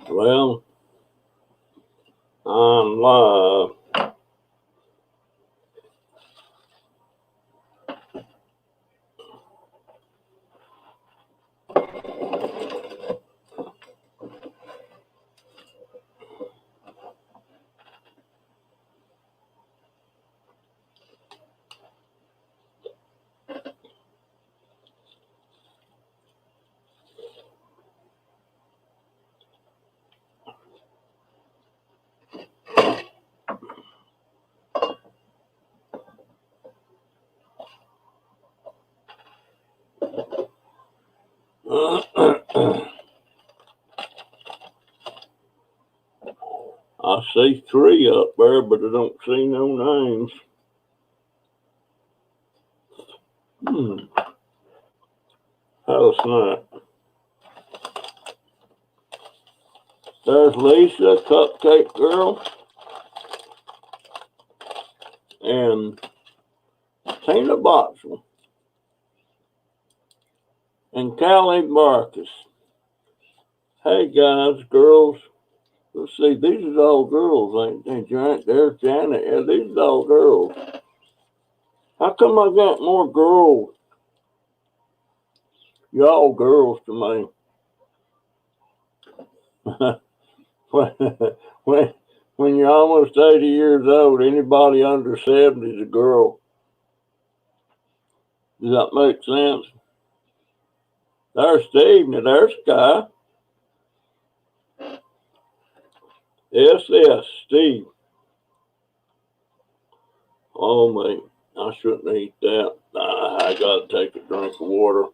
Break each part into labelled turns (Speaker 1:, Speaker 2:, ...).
Speaker 1: Well, I'm live. I see 3 up there, but I don't see no names. How's that? There's Lisa, Cupcake Girl, and Tina Boxell, and Callie Marcus. Hey guys, girls. Let's see, these are all girls, ain't they? There's Janet. Yeah, these are all girls. How come I got more girls? Y'all girls to me. when you're almost 80 years old, anybody under 70 is a girl. Does that make sense? There's Steve, and there's Sky. SS, Steve. Oh, man, I shouldn't eat that. I got to take a drink of water.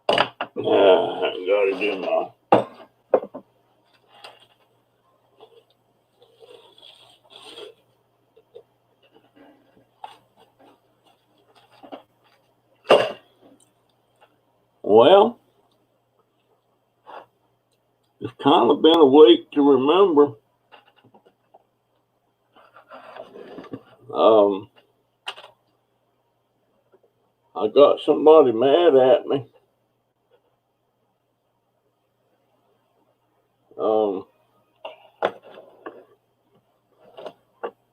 Speaker 1: I got it in my... Well, it's kind of been a week to remember. I got somebody mad at me.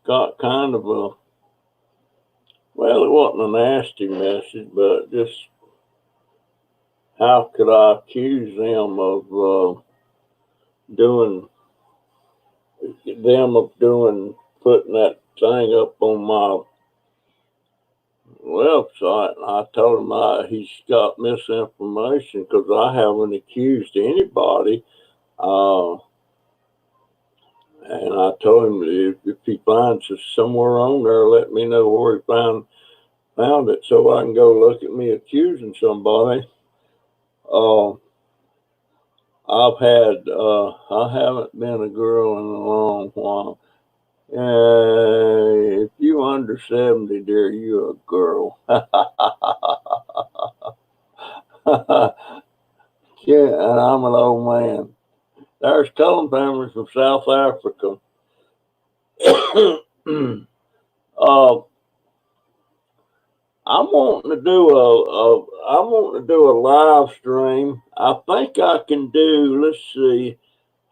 Speaker 1: Got kind of a, well, it wasn't a nasty message, but just how could I accuse them of putting that thing up on my website? And I told him he's got misinformation because I haven't accused anybody. And I told him if he finds it somewhere on there, let me know where he found it so I can go look at me accusing somebody. I haven't been a girl in a long while. If you under 70, dear, you a girl. Yeah, and I'm an old man. There's Cullen family from South Africa. I'm wanting to do a live stream. I think I can do. Let's see,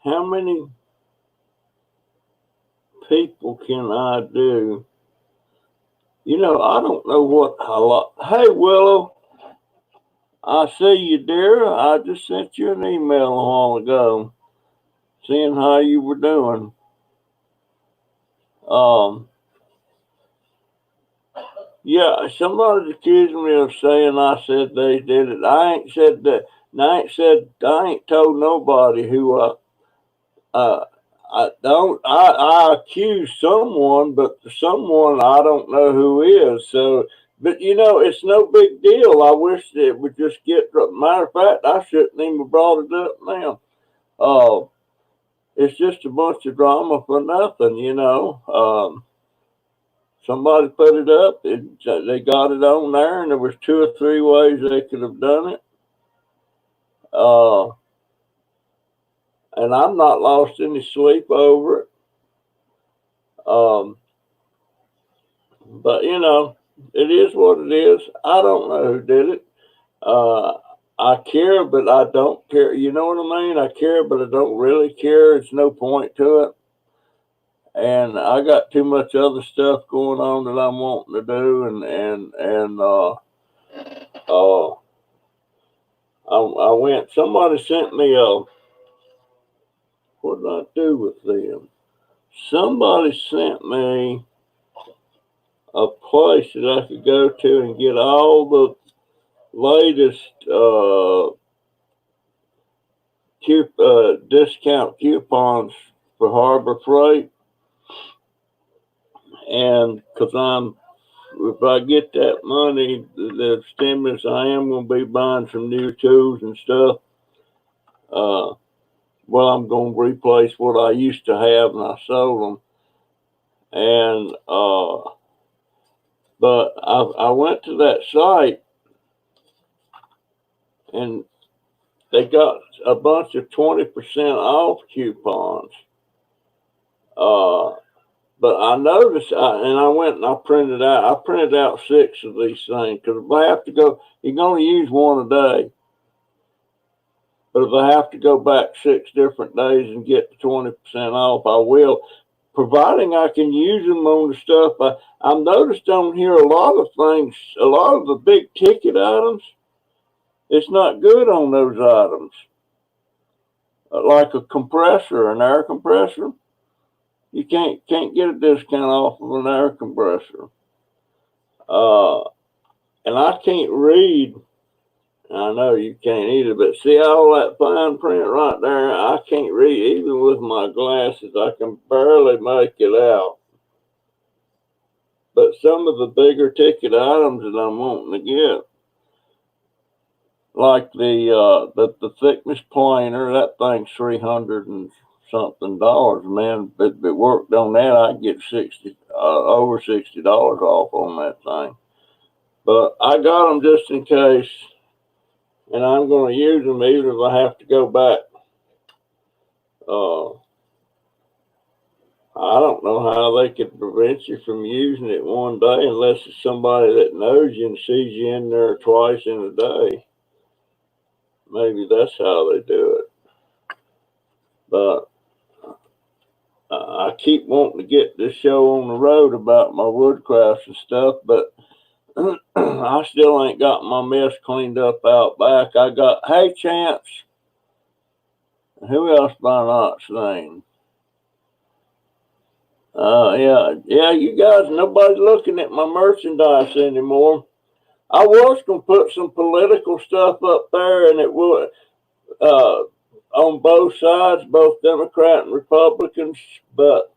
Speaker 1: how many people can I do? I don't know what a lot. Hey, Willow, I see you, dear. I just sent you an email a while ago, seeing how you were doing. Yeah, somebody's accusing me of saying I said they did it. I ain't said that. I ain't told nobody who I accuse someone, but someone I don't know who is. So, but it's no big deal. I wish it would just get. Matter of fact, I shouldn't even have brought it up now. It's just a bunch of drama for nothing, Somebody put it up. They got it on there, and there was 2 or 3 ways they could have done it. And I'm not lost any sleep over it. But it is what it is. I don't know who did it. I care, but I don't care. You know what I mean? I care, but I don't really care. It's no point to it. And I got too much other stuff going on that I'm wanting to do, and I went. Somebody sent me a. What did I do with them? Somebody sent me a place that I could go to and get all the latest discount coupons for Harbor Freight, and because if I get that money, the stimulus, I am going to be buying some new tools and stuff. Well, I'm going to replace what I used to have, and I sold them. And but I went to that site, and they got a bunch of 20% off coupons. But I noticed, and I went and I printed out 6 of these things, because if I have to go, you can only use one a day. But if I have to go back 6 different days and get the 20% off, I will, providing I can use them on the stuff. I've noticed on here a lot of things, a lot of the big ticket items, it's not good on those items. Like a compressor, an air compressor. You can't get a discount off of an air compressor. And I can't read. I know you can't either, but see all that fine print right there? I can't read. Even with my glasses, I can barely make it out. But some of the bigger ticket items that I'm wanting to get, like the thickness planer, that thing's $300 and something, man. But if it worked on that, I'd get over $60 off on that thing. But I got them just in case, and I'm going to use them even if I have to go back. I don't know how they could prevent you from using it one day unless it's somebody that knows you and sees you in there twice in a day. Maybe that's how they do it. But I keep wanting to get this show on the road about my woodcrafts and stuff, but I still ain't got my mess cleaned up out back. I got, hey, Chance. Who else by not's name? Yeah, you guys, nobody's looking at my merchandise anymore. I was going to put some political stuff up there, and it would, on both sides, both Democrat and Republicans, but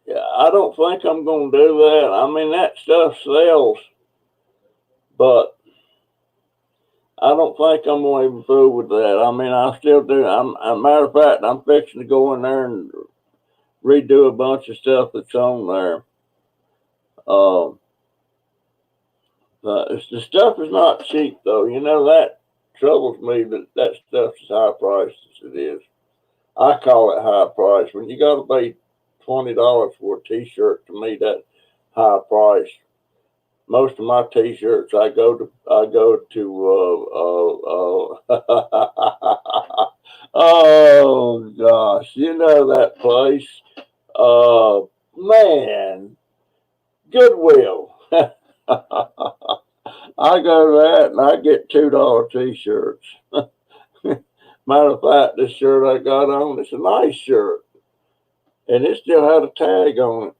Speaker 1: yeah, I don't think I'm going to do that. I mean, that stuff sells, but I don't think I'm going to even fool with that. I mean, I still do. As a matter of fact, I'm fixing to go in there and redo a bunch of stuff that's on there. The stuff is not cheap, though. You know, that troubles me that stuff is high priced as it is. I call it high price. When you got to pay $20 for a T-shirt, to me, that high price. Most of my T-shirts, I go to oh gosh, you know that place, man, Goodwill. I go to that and I get $2 T-shirts. Matter of fact, this shirt I got on, it's a nice shirt, and it still had a tag on it,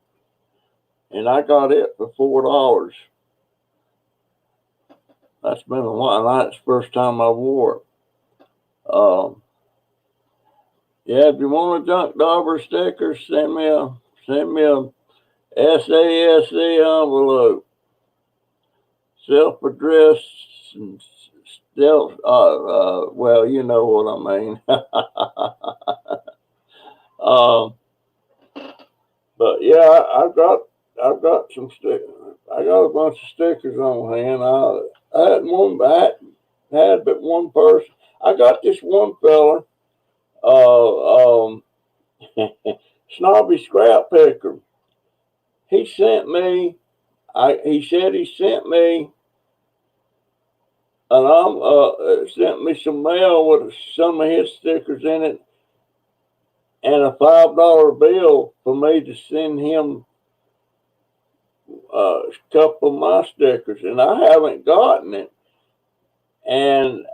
Speaker 1: and I got it for $4. That's been a while. That's the first time I wore it. Yeah, if you want a JunkDobber sticker, send me a SASE envelope, self-addressed, and still, well, you know what I mean. But yeah, I've got some stickers. I got a bunch of stickers on hand. I had but one person. I got this one fella, Snobby Scrap Picker. He sent me. He said he sent me and I'm sent me some mail with some of his stickers in it, and a $5 bill for me to send him a couple of my stickers, and I haven't gotten it. And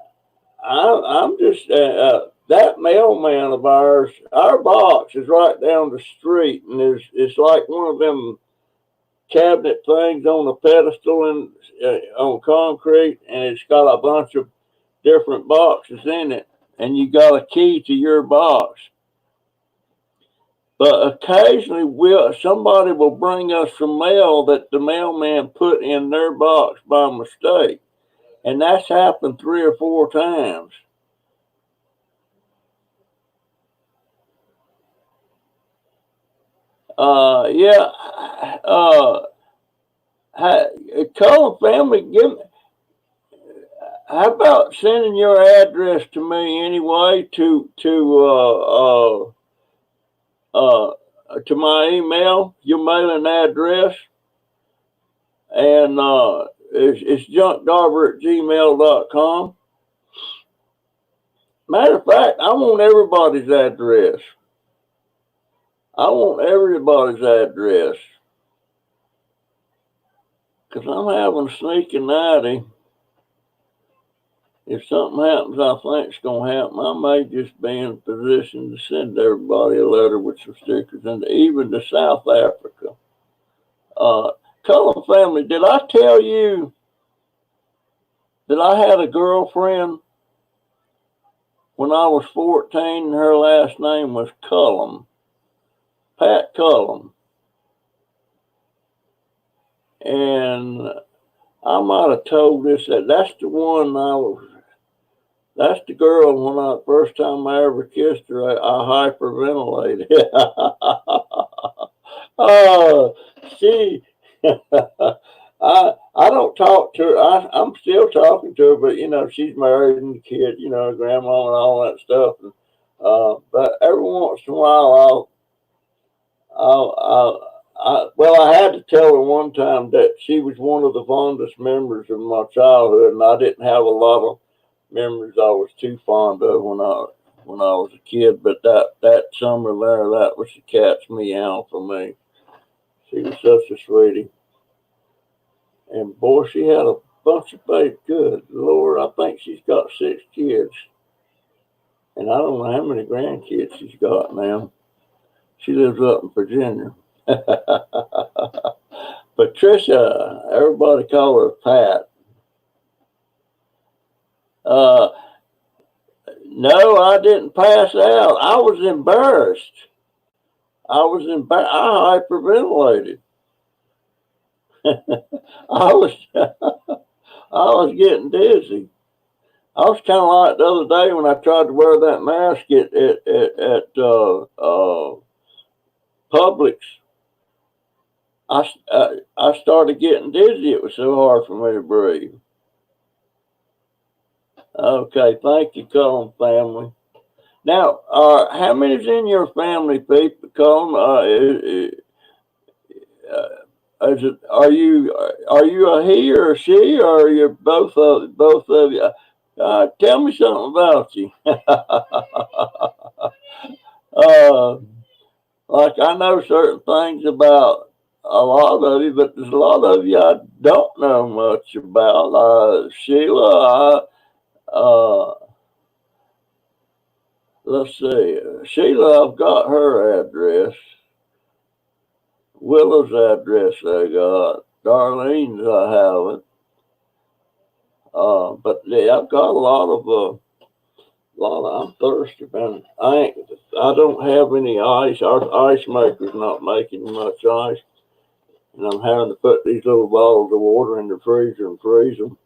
Speaker 1: I'm just that mailman of ours. Our box is right down the street, and it's like one of them cabinet things on a pedestal and on concrete, and it's got a bunch of different boxes in it, and you got a key to your box. But occasionally, somebody will bring us some mail that the mailman put in their box by mistake, and that's happened 3 or 4 times. Yeah. Call family. How about sending your address to me anyway to my email, your mailing address, and it's junkdobber@gmail.com. Matter of fact, I want everybody's address. I want everybody's address because I'm having a sneaking idea. If something happens, I think it's going to happen. I may just be in a position to send everybody a letter with some stickers, and even to South Africa. Cullen family, did I tell you that I had a girlfriend when I was 14, and her last name was Cullum, Pat Cullum? And I might have told this that's the one that's the girl when first time I ever kissed her, I hyperventilated. Oh, she, I don't talk to her. I'm still talking to her, but she's married and a kid, grandma and all that stuff. And, but every once in a while, well, I had to tell her one time that she was one of the fondest memories of my childhood, and I didn't have a lot of memories I was too fond of when I was a kid. But that summer there, that was the cat's meow for me. She was such a sweetie, and boy, she had a bunch of babies. Good Lord, I think she's got 6 kids, and I don't know how many grandkids she's got now. She lives up in Virginia. Patricia, everybody call her Pat. No, I didn't pass out. I was embarrassed. I hyperventilated. I was I was getting dizzy. I was kind of like the other day when I tried to wear that mask at Publix. I started getting dizzy. It was so hard for me to breathe. Okay, thank you, Cullen family. Now, how many's in your family, people? Cullen, are you a he or a she, or are you both of you? Tell me something about you. uh, like I know certain things about a lot of you, but there's a lot of you I don't know much about. Sheila, let's see. Sheila, I've got her address. Willow's address I got. Darlene's I haven't. But yeah, I've got a lot of I'm thirsty, man. I don't have any ice. Our ice maker's not making much ice, and I'm having to put these little bottles of water in the freezer and freeze them.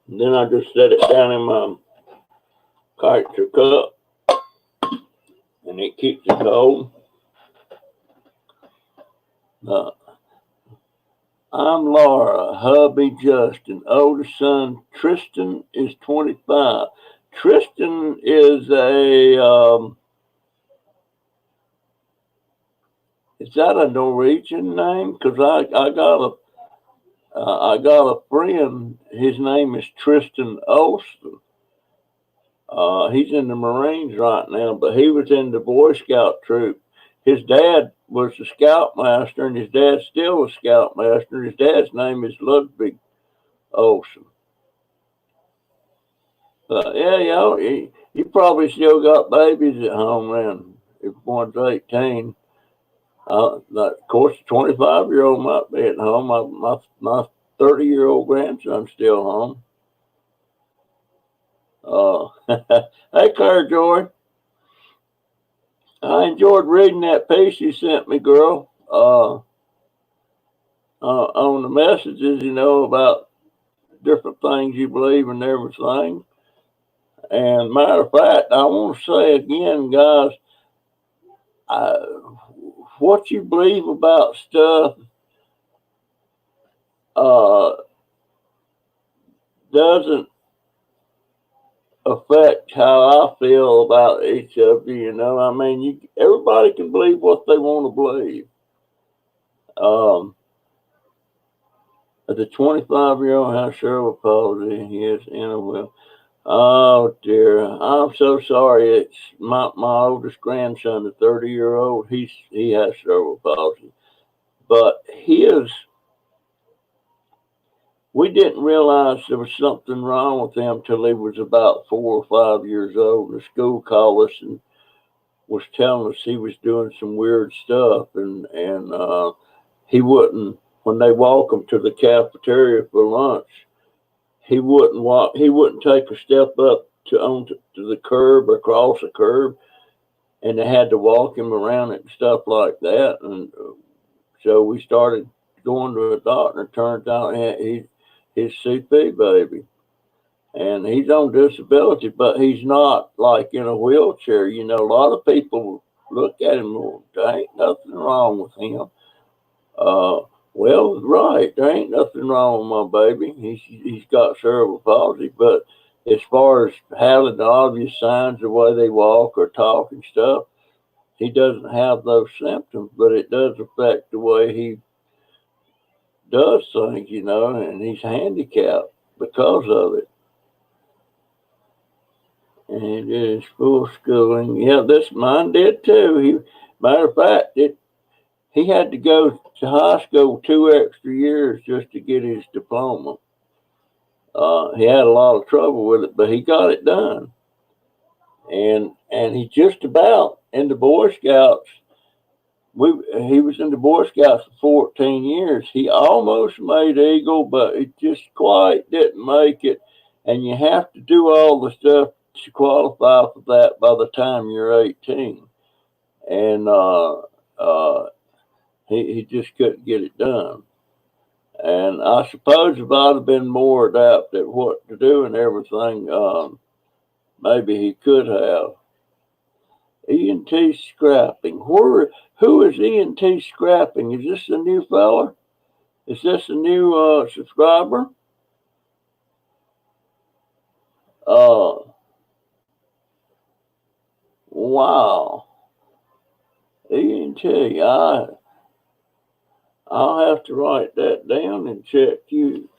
Speaker 1: And then I just set it down in my kiter cup, and it keeps it cold. I'm Laura, hubby Justin, oldest son Tristan is 25. Tristan is Is that a Norwegian name? Because I got a friend. His name is Tristan Olson. He's in the Marines right now, but he was in the Boy Scout troop. His dad was a scoutmaster, and his dad's still a scoutmaster. His dad's name is Ludwig Olson. Yeah, he probably still got babies at home then. If one's 18. Of course, a 25-year-old might be at home. My 30-year-old grandson's still home. Hey, Claire Joy. I enjoyed reading that piece you sent me, girl, on the messages, about different things you believe and everything. And matter of fact, I want to say again, guys, what you believe about stuff doesn't affect how I feel about each of you. I mean, everybody can believe what they want to believe. The 25-year-old has cerebral palsy. He is in a will. Oh dear, I'm so sorry. It's my oldest grandson, the 30-year-old. He has cerebral palsy, but we didn't realize there was something wrong with him till he was about 4 or 5 years old. The school called us and was telling us he was doing some weird stuff, and he wouldn't, when they walk him to the cafeteria for lunch, he wouldn't walk. He wouldn't take a step up to the curb or cross the curb, and they had to walk him around it and stuff like that. And so we started going to a doctor. It turns out he's CP baby, and he's on disability, but he's not like in a wheelchair. A lot of people look at him and there ain't nothing wrong with him. Well, right, there ain't nothing wrong with my baby. He's got cerebral palsy, but as far as having the obvious signs, the way they walk or talk and stuff, he doesn't have those symptoms, but it does affect the way he does things, and he's handicapped because of it. And it is full schooling. Yeah, mine did too. Matter of fact, he had to go to high school 2 extra years just to get his diploma. He had a lot of trouble with it, but he got it done. And he just about in the Boy Scouts. He was in the Boy Scouts for 14 years. He almost made Eagle, but it just quite didn't make it. And you have to do all the stuff to qualify for that by the time you're 18. And he just couldn't get it done. And I suppose if I'd have been more adept at what to do and everything, maybe he could have. E&T Scrapping. Who is E&T Scrapping? Is this a new fella? Is this a new subscriber? Wow. E&T. I'll have to write that down and check you.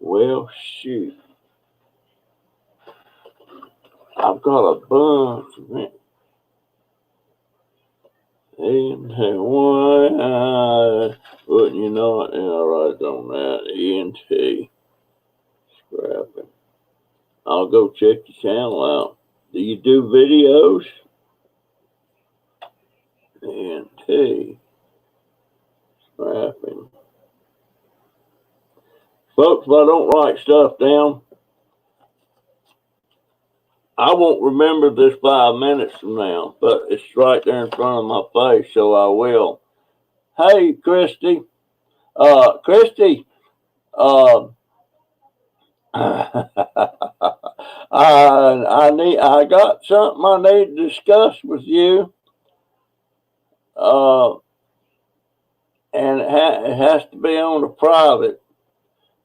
Speaker 1: Well, shoot. I've got a bunch of it. why wouldn't you not? And I'll write on that. E&T Scrapping. I'll go check the channel out. Do you do videos? E&T Scrapping. Folks, if I don't write stuff down, I won't remember this 5 minutes from now, but it's right there in front of my face, so I will. Hey, Christy. Christy, I got something I need to discuss with you. And it has to be on a private.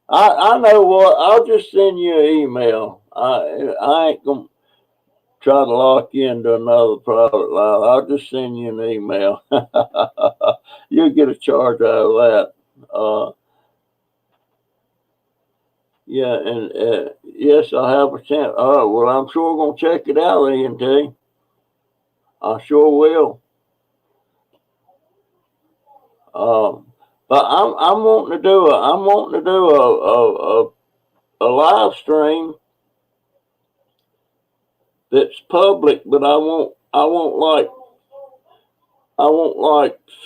Speaker 1: I know what, I'll just send you an email. I ain't gonna try to lock you into another private line. I'll just send you an email. You'll get a charge out of that. Yeah, and yes, I have a chance. Oh, well, I'm sure going to check it out, ENT. I sure will. But I'm wanting to do a live stream that's public, but I want like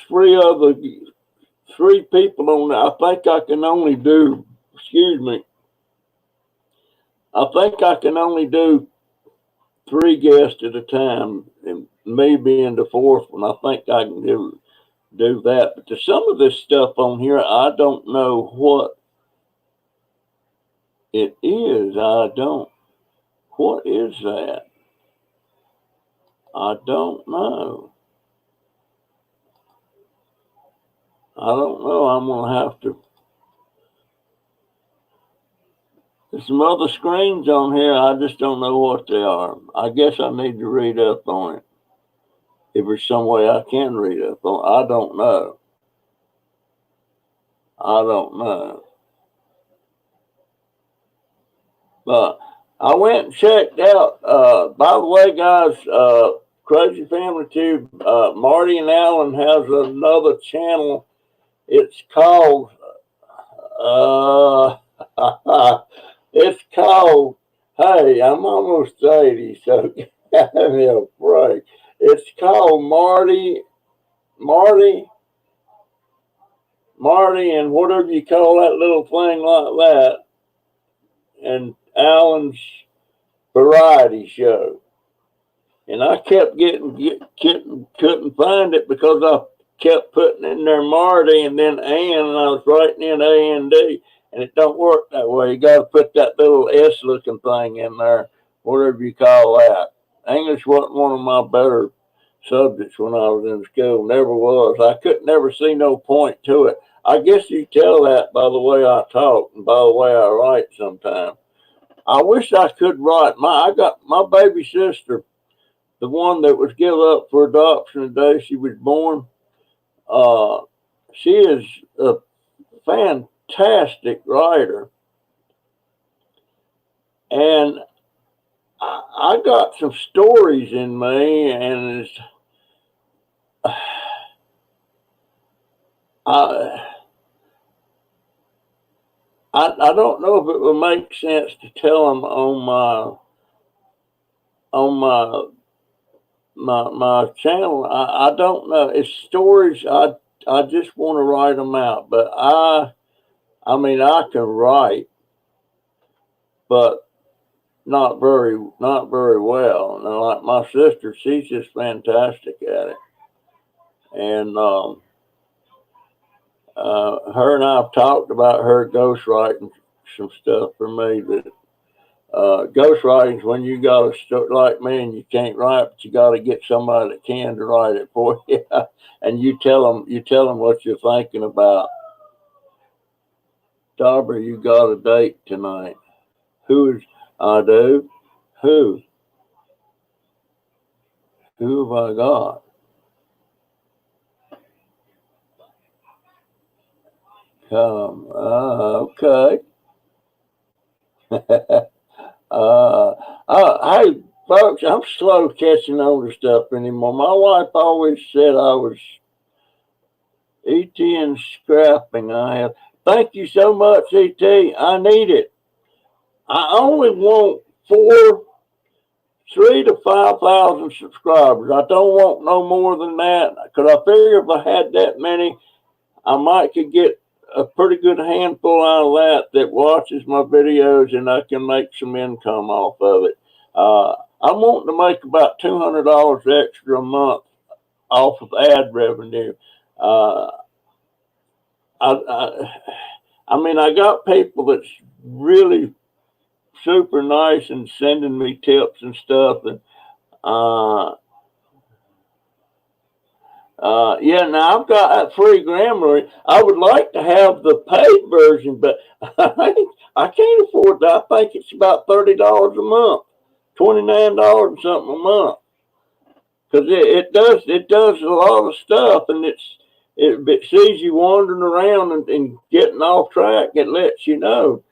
Speaker 1: three people on there. I think I can only do, excuse me, I think I can only do 3 guests at a time, and me being the fourth one. I think I can do that. But to some of this stuff on here, I don't know what it is. What is that? I don't know. I'm going to have to. There's some other screens on here. I just don't know what they are. I guess I need to read up on it. If there's some way I can read up on it, I don't know. But I went and checked out. By the way, guys, Crazy Family Tube, Marty and Alan has another channel. It's called it's called, hey, I'm almost 80, so give me a break. It's called Marty, and whatever you call that little thing like that, and Alan's variety show. And I kept couldn't find it because I kept putting in there Marty and then Ann, and I was writing in A-N-D, and it don't work that way. You got to put that little S-looking thing in there, whatever you call that. English wasn't one of my better subjects when I was in school. Never was. I could never see no point to it. I guess you tell that by the way I talk and by the way I write sometimes. I wish I could write. I got my baby sister, the one that was given up for adoption the day she was born. She is a fantastic writer, and I got some stories in me, and it's, I don't know if it would make sense to tell them on my channel. I don't know. It's stories. I just want to write them out, but I mean I can write, but not very well. And like my sister, she's just fantastic at it. And her and I've talked about her ghostwriting some stuff for me. That ghostwriting is when you got to start like me and you can't write, but you got to get somebody that can to write it for you, and you tell them what you're thinking about. Dobber, you got a date tonight. I do. Who have I got? Okay. Hey, folks, I'm slow catching on to stuff anymore. My wife always said I was E.T. and scrapping. I have. Thank you so much, E.T. I need it. I only want 3,000 to 5,000 subscribers. I don't want no more than that, because I figure if I had that many, I might could get a pretty good handful out of that watches my videos, and I can make some income off of it. I'm wanting to make about $200 extra a month off of ad revenue. I mean, I got people that's really super nice and sending me tips and stuff, and yeah, now I've got that free Grammarly. I would like to have the paid version, but I can't afford that. I think it's about $30 a month, $29 and something a month. Because it does a lot of stuff, and it sees you wandering around and getting off track. It lets you know.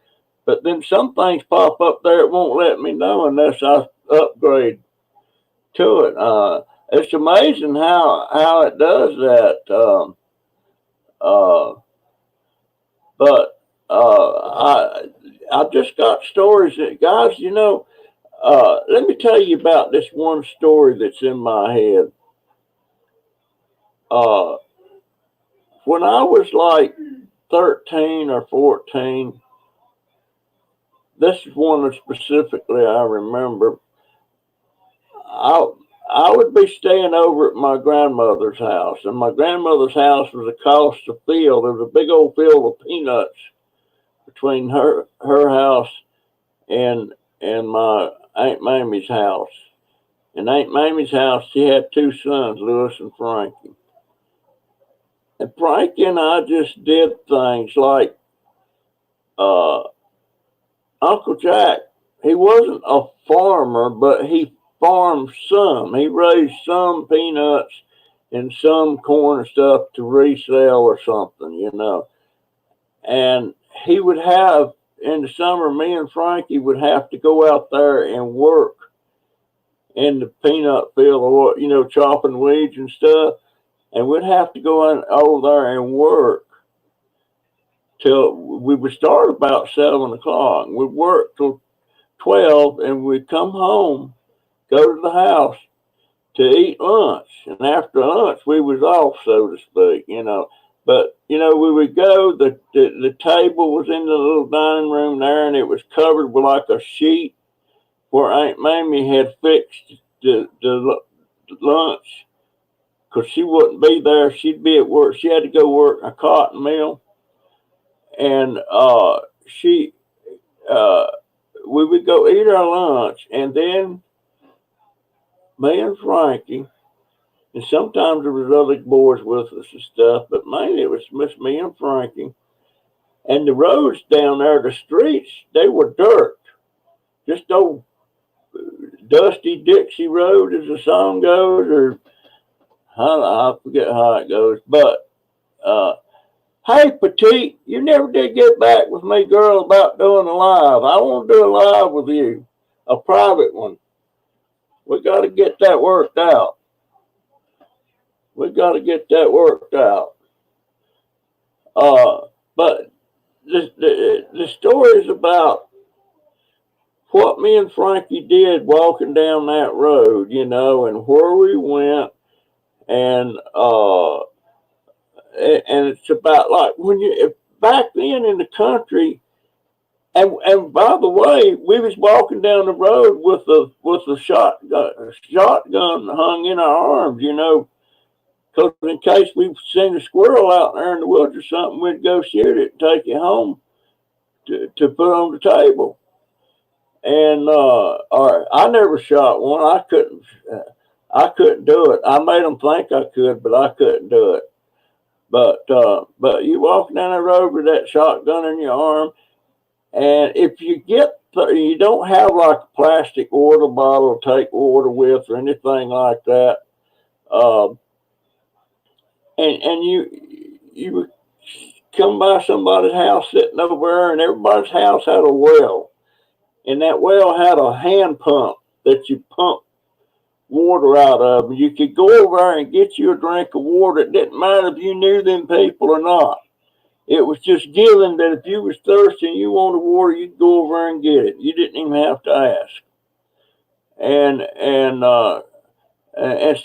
Speaker 1: But then some things pop up there, it won't let me know unless I upgrade to it. It's amazing how it does that. But I've just got stories that, guys, let me tell you about this one story that's in my head. When I was like 13 or 14, this is one that specifically I remember. I would be staying over at my grandmother's house, and my grandmother's house was across the field. There was a big old field of peanuts between her house and my Aunt Mamie's house. And Aunt Mamie's house, she had two sons, Louis and Frankie. And Frankie and I just did things like Uncle Jack. He wasn't a farmer, but he farmed some. He raised some peanuts and some corn and stuff to resell or something. And he would have, in the summer, me and Frankie would have to go out there and work in the peanut field, or chopping weeds and stuff. And we'd have to go over there and work till we would start about 7 o'clock. We'd work till 12, and we'd come home, go to the house to eat lunch. And after lunch, we was off, so to speak. But we would go. The table was in the little dining room there, and it was covered with like a sheet where Aunt Mamie had fixed the lunch, because she wouldn't be there. She'd be at work. She had to go work a cotton mill, and we would go eat our lunch, and then me and Frankie, and sometimes there was other boys with us and stuff, but mainly it was just me and Frankie. And the roads down there, the streets, they were dirt, just old dusty Dixie road, as the song goes, or I forget how it goes. But hey, Petite, you never did get back with me, girl, about doing a live. I want to do a live with you, a private one. We got to get that worked out. But the story is about what me and Frankie did walking down that road, and where we went, and it's about like back then in the country. And by the way, we was walking down the road with a shotgun hung in our arms, because in case we seen a squirrel out there in the woods or something, we'd go shoot it and take it home to put on the table. And I never shot one. I couldn't do it. I made them think I could, but I couldn't do it. But you walking down the road with that shotgun in your arm, and if you you don't have like a plastic water bottle to take water with or anything like that, and you come by somebody's house sitting over there, and everybody's house had a well, and that well had a hand pump that you pump water out of, and you could go over there and get you a drink of water. It didn't matter if you knew them people or not. It was just given that if you was thirsty and you wanted water, you'd go over and get it. You didn't even have to ask. And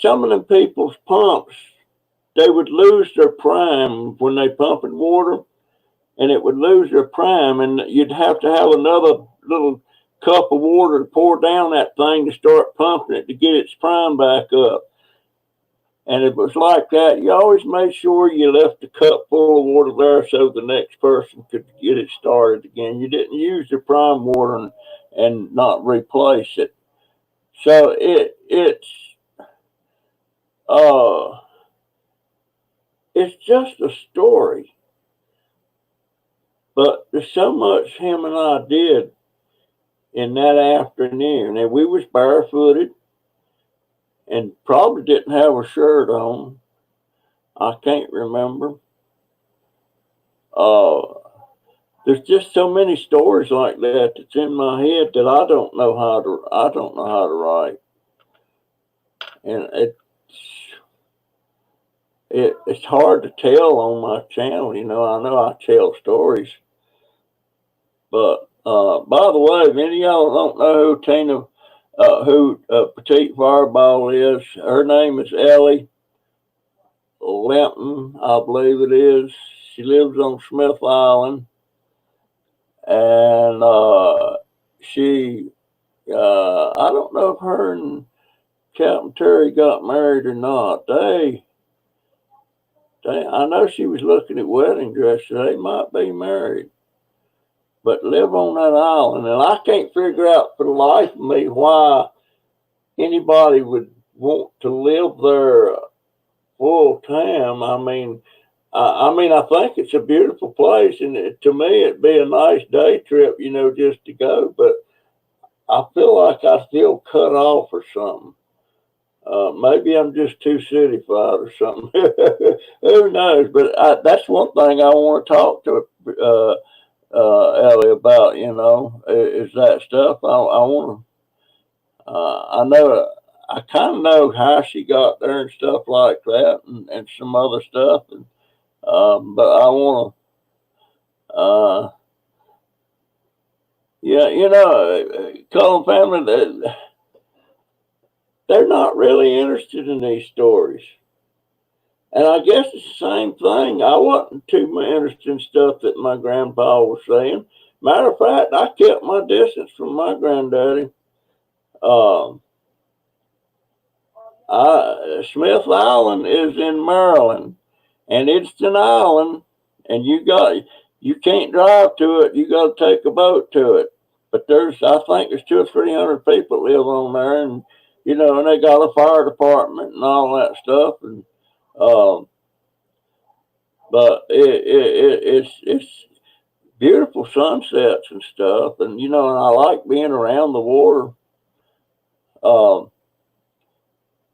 Speaker 1: some of them people's pumps, they would lose their prime when they pumping water, and it would lose their prime, and you'd have to have another little cup of water to pour down that thing to start pumping it to get its prime back up. And it was like that. You always made sure you left a cup full of water there so the next person could get it started again. You didn't use the prime water and not replace it. So it's just a story. But there's so much him and I did in that afternoon, and we was barefooted and probably didn't have a shirt on. I can't remember. There's just so many stories like that that's in my head that I don't know how to write, and it's hard to tell on my channel. I know I tell stories, but by the way, if any of y'all don't know who Tina, Petite Fireball is, her name is Ellie Linton, I believe it is. She lives on Smith Island, and I don't know if her and Captain Terry got married or not. I know she was looking at wedding dresses. They might be married, but live on that island, and I can't figure out for the life of me why anybody would want to live there full time. I think it's a beautiful place, and to me, it'd be a nice day trip, just to go. But I feel like I feel cut off or something. Maybe I'm just too cityfied or something. Who knows? But that's one thing I want to talk to Ellie about. Is that stuff. I want to. I know. I kind of know how she got there and stuff like that, and some other stuff. But I want to. Cullen family. They're not really interested in these stories. And I guess it's the same thing. I wasn't too interested in stuff that my grandpa was saying. Matter of fact, I kept my distance from my granddaddy. Smith Island is in Maryland, and it's an island, and you can't drive to it. You got to take a boat to it. But I think there's 200 or 300 people live on there, and and they got a fire department and all that stuff, and but it's beautiful sunsets and stuff, and and I like being around the water.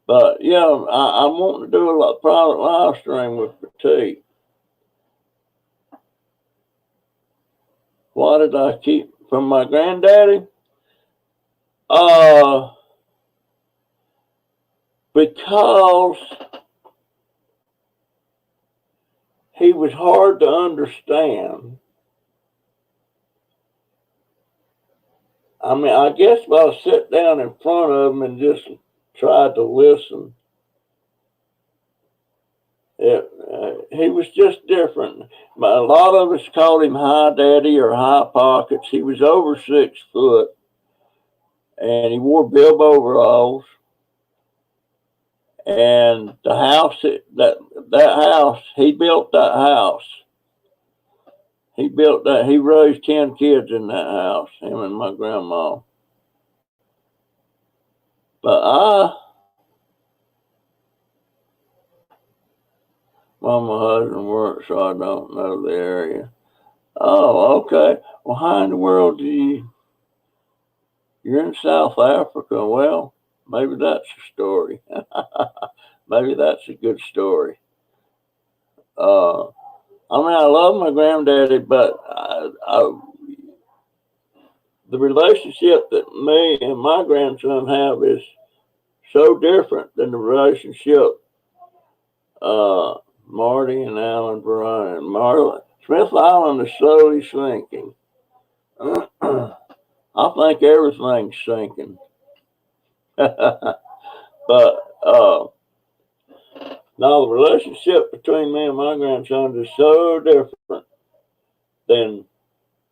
Speaker 1: But yeah, I'm wanting to do a private live stream with Petite. Why did I keep from my granddaddy? Because he was hard to understand. I guess if I sit down in front of him and just tried to listen, he was just different. A lot of us called him High Daddy or High Pockets. He was over 6 foot, and he wore bib overalls. And the house, that house, he built that house. He built that. He raised 10 kids in that house, him and my grandma. But my husband works, so I don't know the area. Oh, okay. Well, how in the world you're in South Africa? Well, maybe that's a story. Maybe that's a good story. I love my granddaddy, but the relationship that me and my grandson have is so different than the relationship Marty and Alan Brian. Smith Island is slowly sinking. I think everything's sinking. But now the relationship between me and my grandson is so different than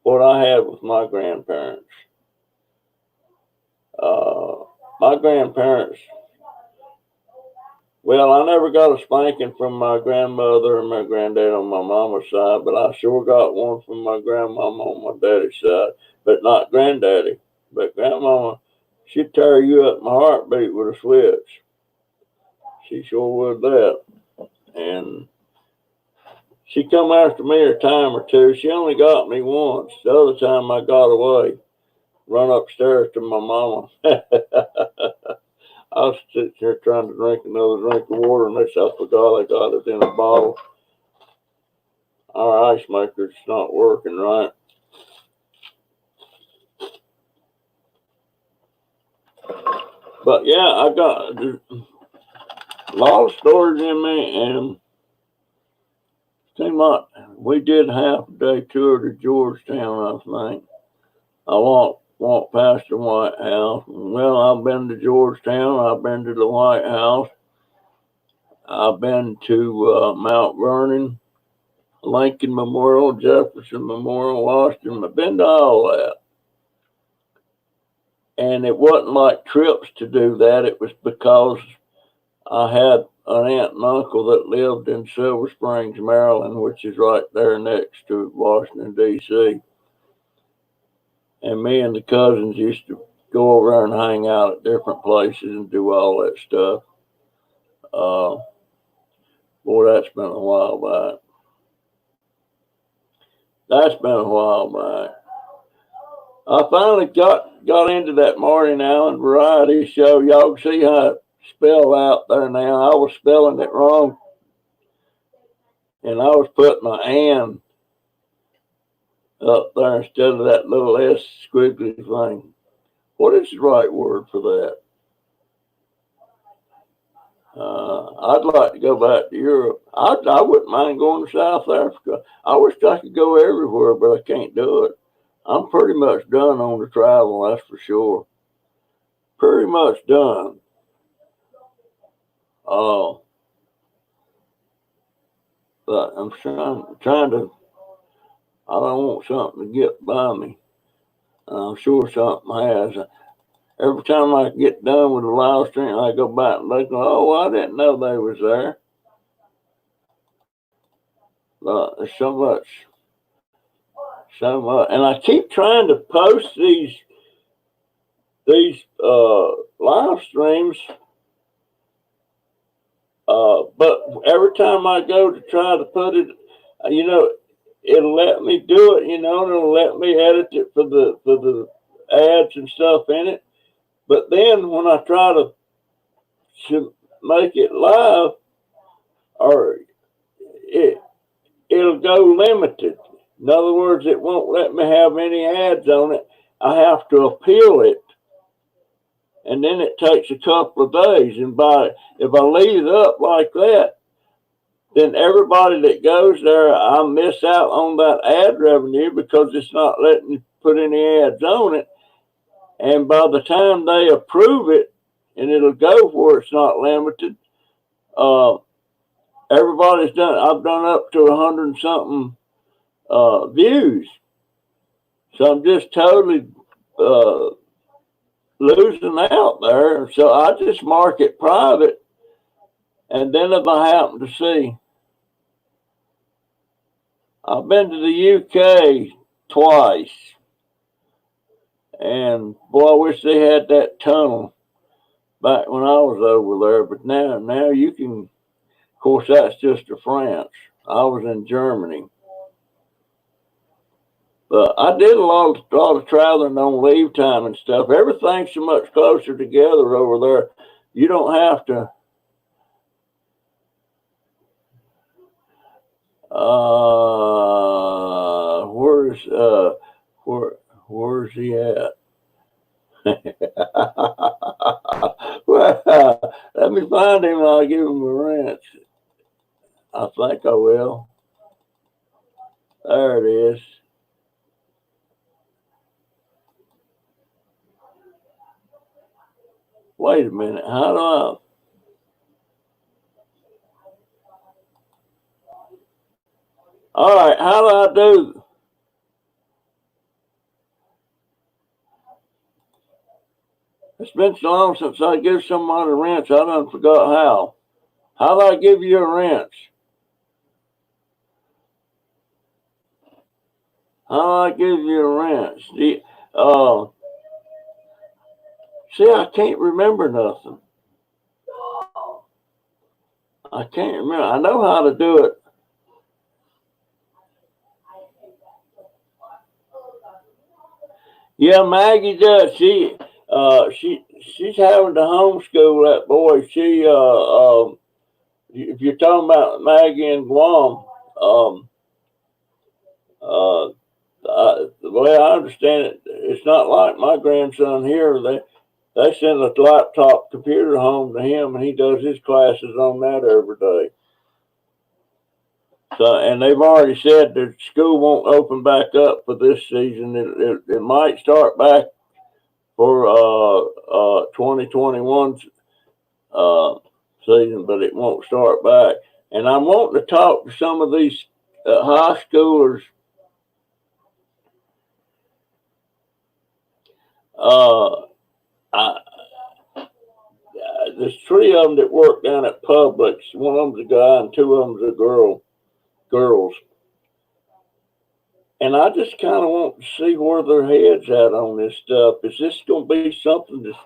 Speaker 1: what I had with my grandparents. My grandparents, well, I never got a spanking from my grandmother and my granddad on my mama's side, but I sure got one from my grandmama on my daddy's side, but not granddaddy. But grandmama, she'd tear you up in a heartbeat with a switch. She sure would that. And she come after me a time or two. She only got me once. The other time I got away. run upstairs to my mama. I was sitting here trying to drink another drink of water, and I forgot I got it in a bottle. Our ice maker's not working right. But yeah, I got a lot of storage in me, and seemed like we did half a day tour to Georgetown, I think. I walked past the White House. Well, I've been to Georgetown. I've been to the White House. I've been to Mount Vernon, Lincoln Memorial, Jefferson Memorial, Washington. I've been to all that. And it wasn't like trips to do that. It was because I had an aunt and uncle that lived in Silver Springs, Maryland, which is right there next to Washington, D.C. And me and the cousins used to go over there and hang out at different places and do all that stuff. Boy, that's been a while back. That's been a while back. I finally got into that Martin Allen variety show. Y'all can see how it's spelled out there now. I was spelling it wrong, and I was putting an "and" up there instead of that little S squiggly thing. What is the right word for that? I'd like to go back to Europe. I wouldn't mind going to South Africa. I wish I could go everywhere, but I can't do it. I'm pretty much done on the travel, that's for sure. Pretty much done. But I'm trying to, I don't want something to get by me. I'm sure something has. Every time I get done with the live stream, I go back and look, oh, I didn't know they was there. But there's so much. And I keep trying to post these live streams, but every time I go to try to put it, it'll let me do it, and it'll let me edit it for the ads and stuff in it. But then when I try to make it live, or it'll go limited. In other words, it won't let me have any ads on it. I have to appeal it, and then it takes a couple of days. And if I leave it up like that, then everybody that goes there, I miss out on that ad revenue because it's not letting you put any ads on it. And by the time they approve it, and it'll go for it's not limited, everybody's done. I've done up to 100 and something views. So I'm just totally losing out there. So I just mark it private. And then if I happen to see, I've been to the UK twice. And boy, I wish they had that tunnel back when I was over there. But now you can, of course, that's just to France. I was in Germany. But I did a lot of traveling on leave time and stuff. Everything's so much closer together over there. You don't have to. Where's he at? Well, let me find him and I'll give him a wrench. I think I will. There it is. Wait a minute. How do I? All right. How do I do? It's been so long since I give somebody a wrench. I done forgot how. How do I give you a wrench? How do I give you a wrench? See, I can't remember nothing. I can't remember. I know how to do it. Yeah, Maggie does. She's having to homeschool that boy. If you're talking about Maggie and Guam, um, uh, the way I understand it, it's not like my grandson here. They send a laptop computer home to him, and he does his classes on that every day. So, and they've already said that school won't open back up for this season. It might start back for 2021 season, but it won't start back. And I'm wanting to talk to some of these high schoolers. I, there's three of them that work down at Publix. One of them's a guy, and two of them's a girls. And I just kind of want to see where their heads at on this stuff. Is this going to be something that's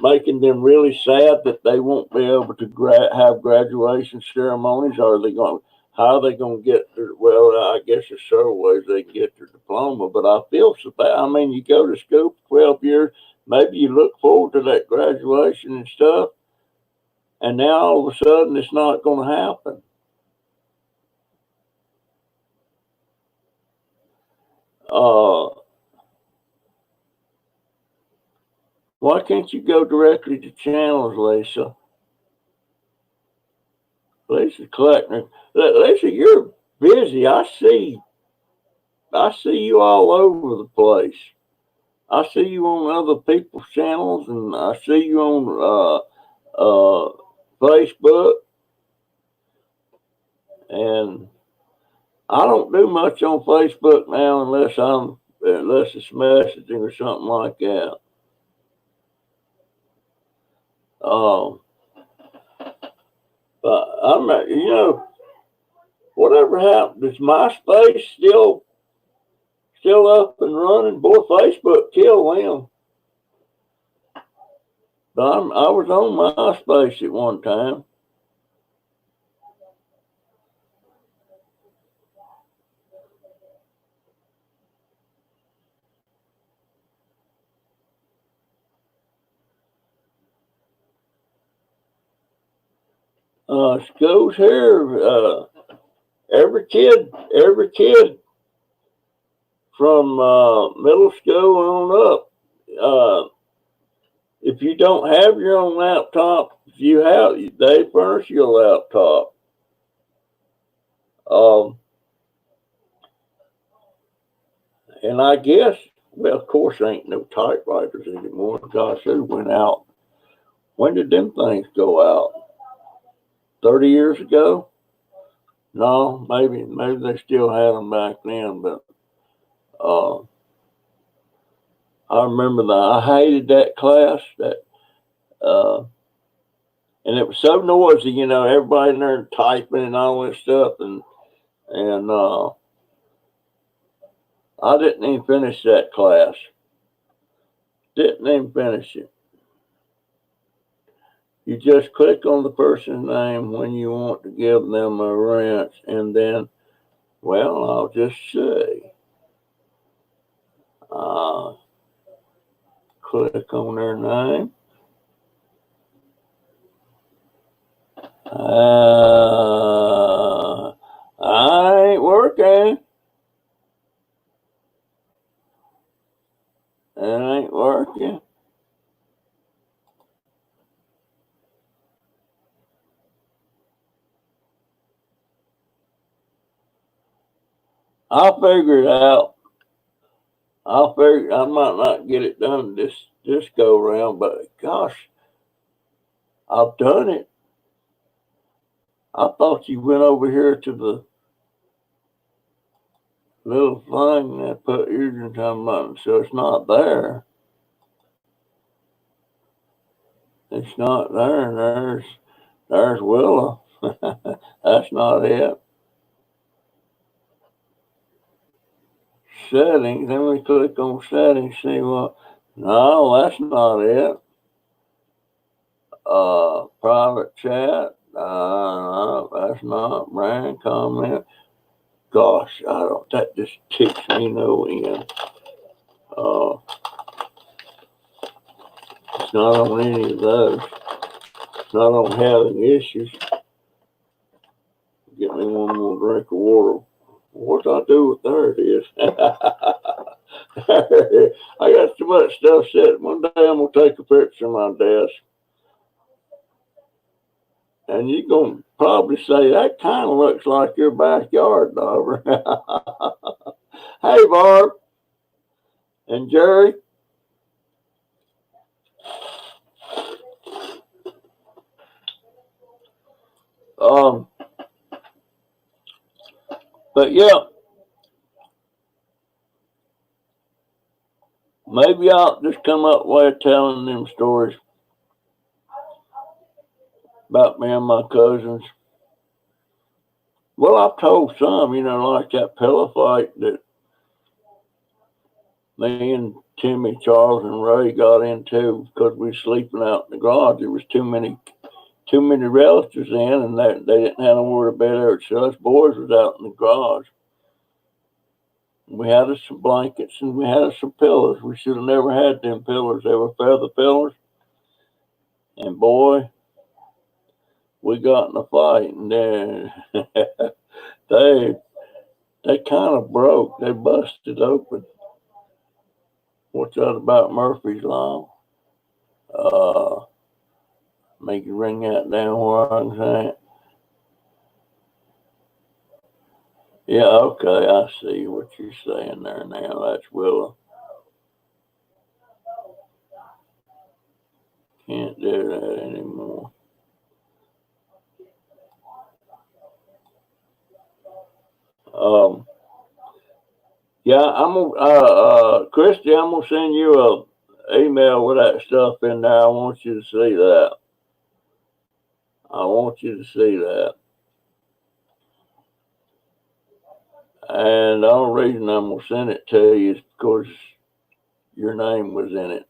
Speaker 1: making them really sad that they won't be able to have graduation ceremonies? Or are they going? How are they going to get their? Well, I guess there's several ways they can get their diploma. But I feel so bad. I mean, you go to school for 12 years, maybe you look forward to that graduation and stuff, and now all of a sudden it's not going to happen. Why can't you go directly to channels, Lisa? Lisa Kleckner. Lisa, you're busy. I see you all over the place. I see you on other people's channels, and I see you on Facebook. And I don't do much on Facebook now unless it's messaging or something like that. But I'm not, whatever happened? Is MySpace still up and running? Boy, Facebook killed them. But I was on MySpace at one time. Schools here, every kid from middle school on up. If you don't have your own laptop, they furnish you a laptop. And I guess, well, of course, there ain't no typewriters anymore. Gosh, who went out? When did them things go out? 30 years ago? No, maybe they still had them back then, but I remember that I hated that class. And it was so noisy, everybody in there typing and all that stuff, and I didn't even finish that class. Didn't even finish it. You just click on the person's name when you want to give them a wrench, and then, well, I'll just say, click on their name. I ain't working. It ain't working. I'll figure it out. I might not get it done this go around, but gosh, I've done it. I thought you went over here to the little thing that put yours in time button, so it's not there. It's not there. There's Willow. That's not it. Settings. Let me click on settings. See what? No, that's not it. Private chat. No, that's not. Brand comment. Gosh, that just ticks me no end. not on any of those. It's not on having issues. Get me one more drink of water. What do I do with there? It is. I got too much stuff set. One day I'm going to take a picture of my desk. And you're going to probably say, that kind of looks like your backyard, Dobber. Hey, Barb. And Jerry. But yeah, maybe I'll just come up with telling them stories about me and my cousins. Well, I've told some, like that pillow fight that me and Timmy, Charles, and Ray got into because we were sleeping out in the garage. There was too many relatives in, and they didn't have nowhere to bed there. So us boys was out in the garage. We had us some blankets and we had us some pillows. We should have never had them pillows. They were feather pillows. And boy, we got in a fight, and then they kind of broke. They busted open. What's that about Murphy's Law? Make you ring that down where I can say it. Yeah, okay, I see what you're saying there now. That's Willow. Can't do that anymore. Yeah, I'm gonna Christy, I'm gonna send you a email with that stuff in there. I want you to see that. I want you to see that. And the only reason I'm gonna send it to you is because your name was in it.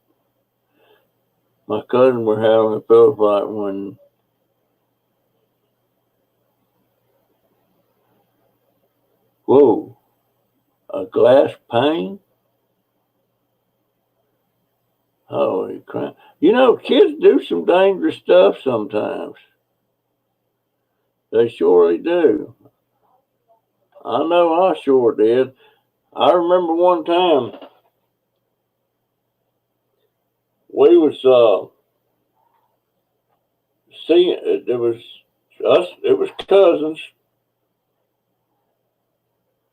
Speaker 1: My cousin were having a pillow fight when whoa, a glass pane? Holy crap. Kids do some dangerous stuff sometimes. They surely do. I know I sure did. I remember one time we was seeing it was us, it was cousins,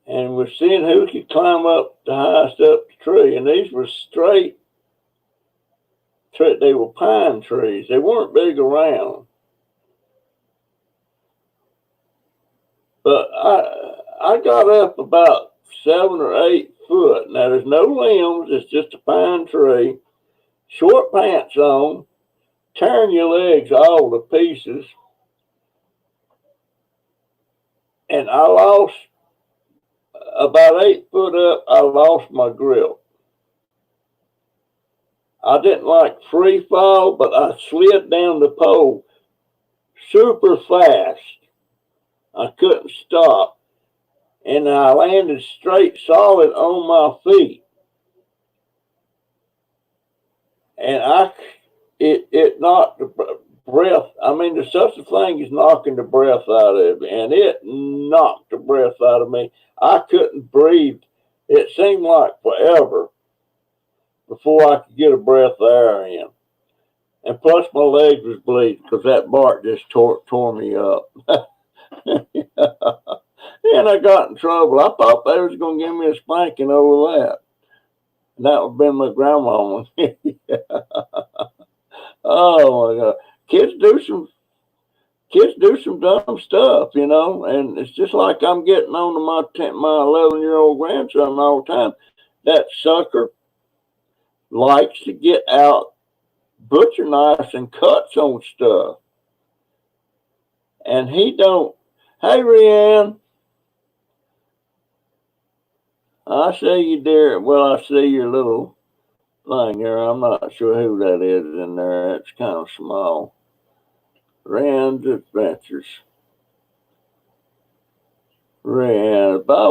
Speaker 1: and we're seeing who could climb up the highest up the tree. And these were straight they were pine trees. They weren't big around. But I got up about 7 or 8 foot. Now there's no limbs, it's just a pine tree. Short pants on, tearing your legs all to pieces. And I lost about 8 foot up, I lost my grip. I didn't like free fall, but I slid down the pole super fast. I couldn't stop. And I landed straight solid on my feet. And it knocked the breath. I mean, there's such a thing as knocking the breath out of me. And it knocked the breath out of me. I couldn't breathe. It seemed like forever before I could get a breath of air in. And plus my legs was bleeding because that bark just tore me up. And I got in trouble. I thought they was going to give me a spanking over that. And that would have been my grandmama. Oh my God. Kids do some dumb stuff, and it's just like I'm getting on to my 11-year-old grandson all the time. That sucker likes to get out butcher knives and cuts on stuff. And he don't. Hey, Rianne. I see you, dear. Well, I see your little thing here. I'm not sure who that is in there. It's kind of small. Rianne's Adventures. Rianne, if I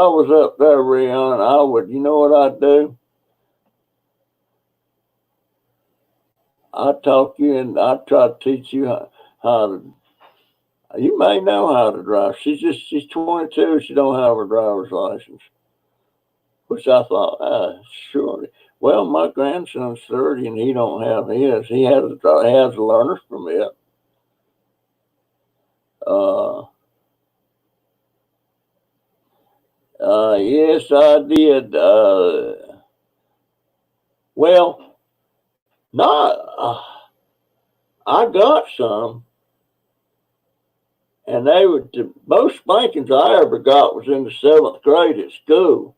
Speaker 1: was up there, Rianne, I would. You know what I'd do? I taught you, and I try to teach you how to. You may know how to drive. She's 22. She don't have her driver's license, which I thought, surely. Well, my grandson's 30 and he don't have his. He has a learner's permit. Yes, I did. Well, not. I got some, and they were the most spankings I ever got was in the 7th grade at school.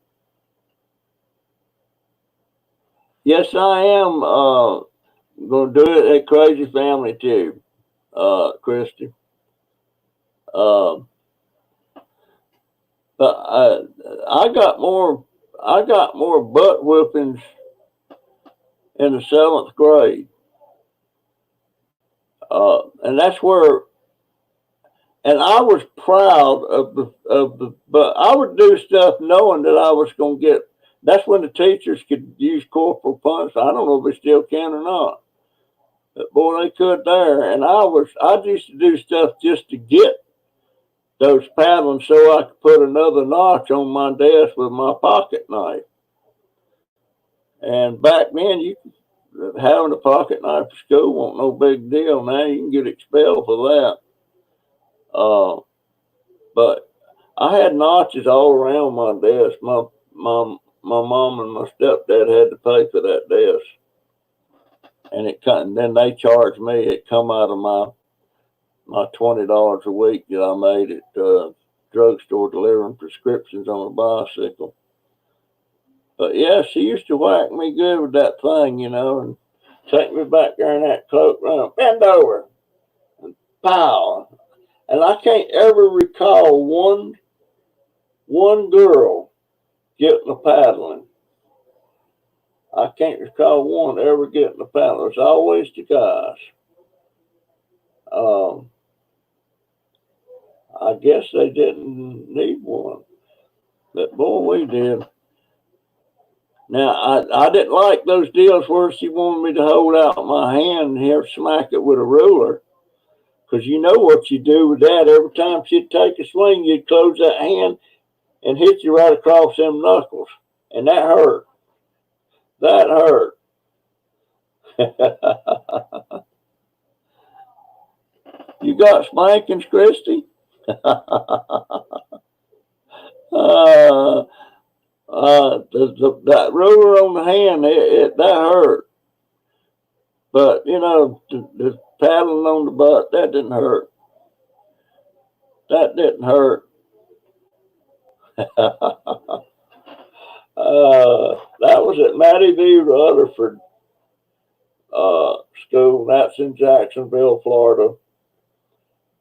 Speaker 1: Yes, I am going to do it at Crazy Family too, Christy. But I got more butt whippings in the 7th grade, and that's where. And I was proud of the. But I would do stuff knowing that I was going to get. That's when the teachers could use corporal punishment. I don't know if they still can or not. But boy, they could there. And I used to do stuff just to get those paddlings so I could put another notch on my desk with my pocket knife. And back then, having a pocket knife for school wasn't no big deal. Now you can get expelled for that. But I had notches all around my desk. My mom and my stepdad had to pay for that desk, and then they charged me. It come out of my $20 a week that I made at drugstore delivering prescriptions on a bicycle. But yeah, she used to whack me good with that thing, and take me back there in that cloakroom, bend over, and pow. And I can't ever recall one girl getting a paddling. I can't recall one ever getting a paddling. It's always the guys. I guess they didn't need one, but boy, we did. Now, I didn't like those deals where she wanted me to hold out my hand and here smack it with a ruler. Because you know what you do with that. Every time she'd take a swing, you'd close that hand and hit you right across them knuckles. And that hurt. That hurt. You got spankings, Christy? That ruler on the hand, that hurt. But, the paddling on the butt, that didn't hurt. That didn't hurt. That was at Mattie V. Rutherford School. That's in Jacksonville, Florida.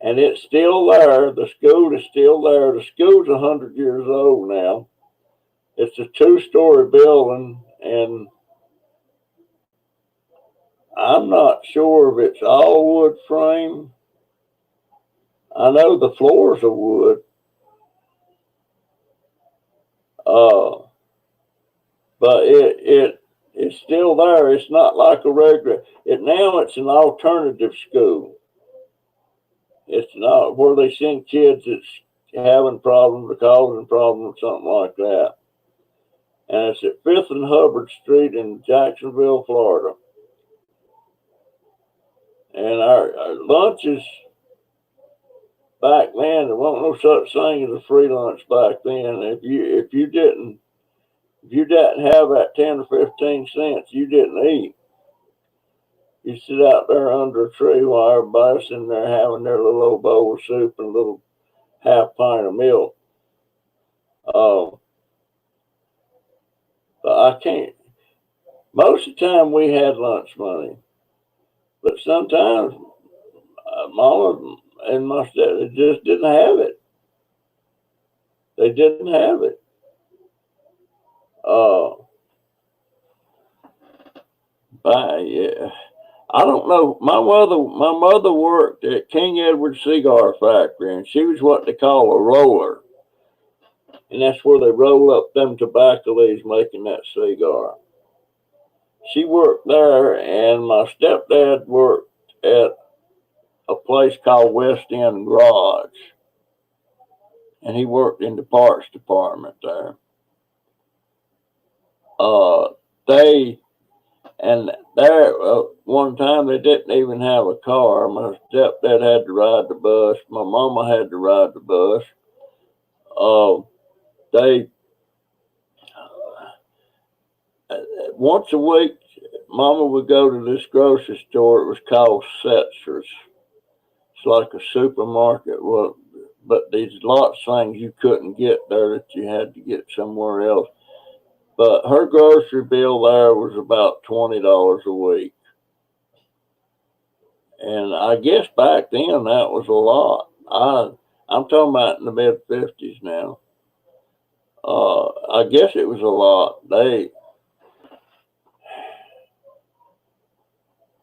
Speaker 1: And it's still there. The school is still there. The school's 100 years old now. It's a 2-story building, and I'm not sure if it's all wood frame. I know the floors are wood. But it's still there. It's not like a regular. It's an alternative school. It's not where they send kids that's having problems or causing problems, something like that. And it's at 5th and Hubbard Street in Jacksonville, Florida. And our lunches back then, there wasn't no such thing as a free lunch back then. If you didn't have that 10 or 15 cents, you didn't eat. You sit out there under a tree while everybody's in there having their little old bowl of soup and a little half pint of milk. But I can't. Most of the time we had lunch money, but sometimes Mama and my dad just didn't have it. They didn't have it. Yeah. I don't know. My mother worked at King Edward Cigar Factory, and she was what they call a roller. And that's where they roll up them tobacco leaves making that cigar. she worked there, and my stepdad worked at a place called West End Garage, and he worked in the parts department there. They and there one time they didn't even have a car. My stepdad had to ride the bus. My mama had to ride the bus. They once a week, Mama would go to this grocery store. It was called Setzer's. It's like a supermarket. Well, but there's lots of things you couldn't get there that you had to get somewhere else. But her grocery bill there was about $20 a week. And I guess back then that was a lot. I'm talking about in the mid-50s now. I guess it was a lot.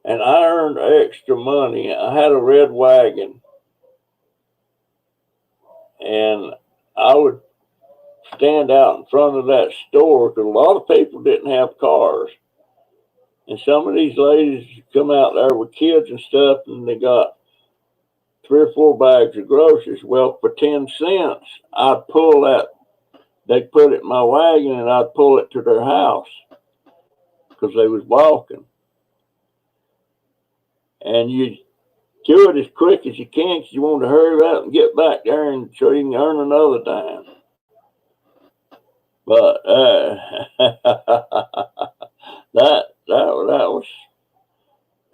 Speaker 1: And I earned extra money. I had a red wagon, and I would stand out in front of that store because a lot of people didn't have cars. And some of these ladies come out there with kids and stuff, and they got 3 or 4 bags of groceries. Well, for 10 cents, I'd pull that. They'd put it in my wagon, and I'd pull it to their house because they was walking. And you do it as quick as you can because you want to hurry up and get back there and so you can earn another dime. But that